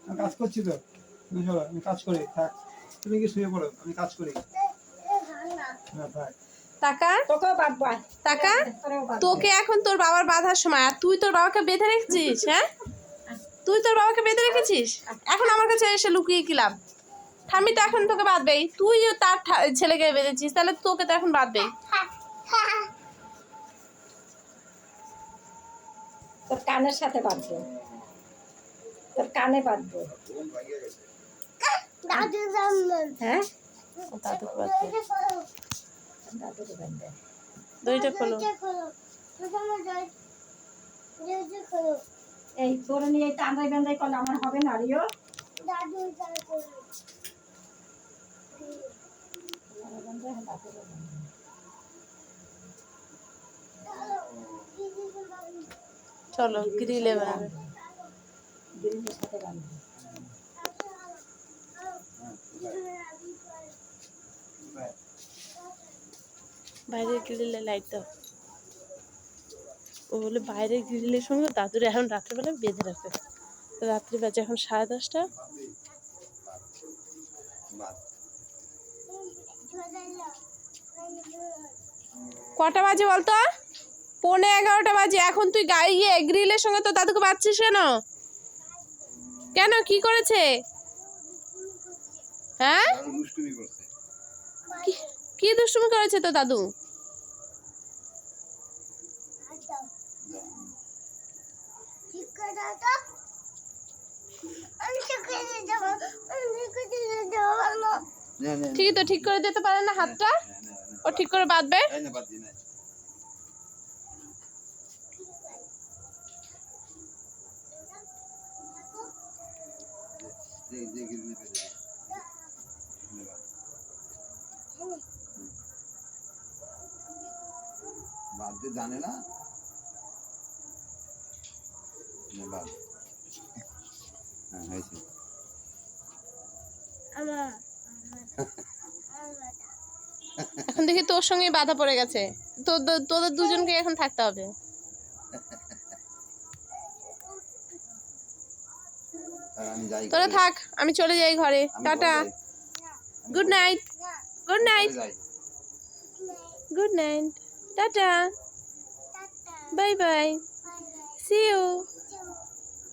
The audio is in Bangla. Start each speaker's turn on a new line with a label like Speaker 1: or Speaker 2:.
Speaker 1: আমি কাজ করছি তো, তুমি চলো, আমি কাজ করি, থাক তুমি কি শুয়ে পড়ো, আমি কাজ করি।
Speaker 2: টাকা তোকে এখন তোর বাবার বাঁধার সময়, আর তুই তোর বাবাকে বেঁধে রেখেছিস। হ্যাঁ, তুই তোর বাবাকে বেঁধে রেখেছিস, এখন আমার কাছে এসে লুকিয়ে কি লাভ? ঠাম্মি তো এখন তোকে বাঁধবেই, তুই তার ছেলেকে বেঁধেছিস, তাহলে তোকে তো এখন বাঁধবেই।
Speaker 3: তোর কানের সাথে বাঁধবো, তোর কানে বাঁধবো। হ্যাঁ,
Speaker 2: দাদুকে বাঁধবে,
Speaker 3: দাদুকে বাঁধবে।
Speaker 2: দড়িটা খোলো।
Speaker 3: এই তোরে নিয়ে টান্দাই বান্দাই করলে আমার হবে না রিও।
Speaker 2: চলো গ্রিলে বাঁধবে,
Speaker 3: গ্রিলের সাথে বাঁধবে।
Speaker 2: বাইরের গ্রিলে লাইট দাও। ও বলে বাইরের গ্রিলের সঙ্গে দাদুর এখন রাত্রিবেলা বেঁধে রাখবে। রাত্রি বাজে এখন 10:30। কটা বাজে বলতো? 11:15 বাজে। এখন তুই গায়ে গ্রিলের সঙ্গে তো দাদুকে বাঁধছিস কেন? কেন, কি করেছে? হ্যাঁ, কি দুষ্টুমি করেছে তো দাদু? ঠিক তো, ঠিক করে দিতে পারে না হাতটা, ও ঠিক করে বাঁধবে।
Speaker 4: বাঁধতে জানে না, হ্যাঁ হয়েছে।
Speaker 2: এখন দেখি তোর সঙ্গে বাধা পড়ে গেছে, তোদের দুজনকে এখন থাকতে হবে। তোরা থাক, আমি চলে যাই ঘরে। Tata, good night, good night, good night, tata, bye bye, see you.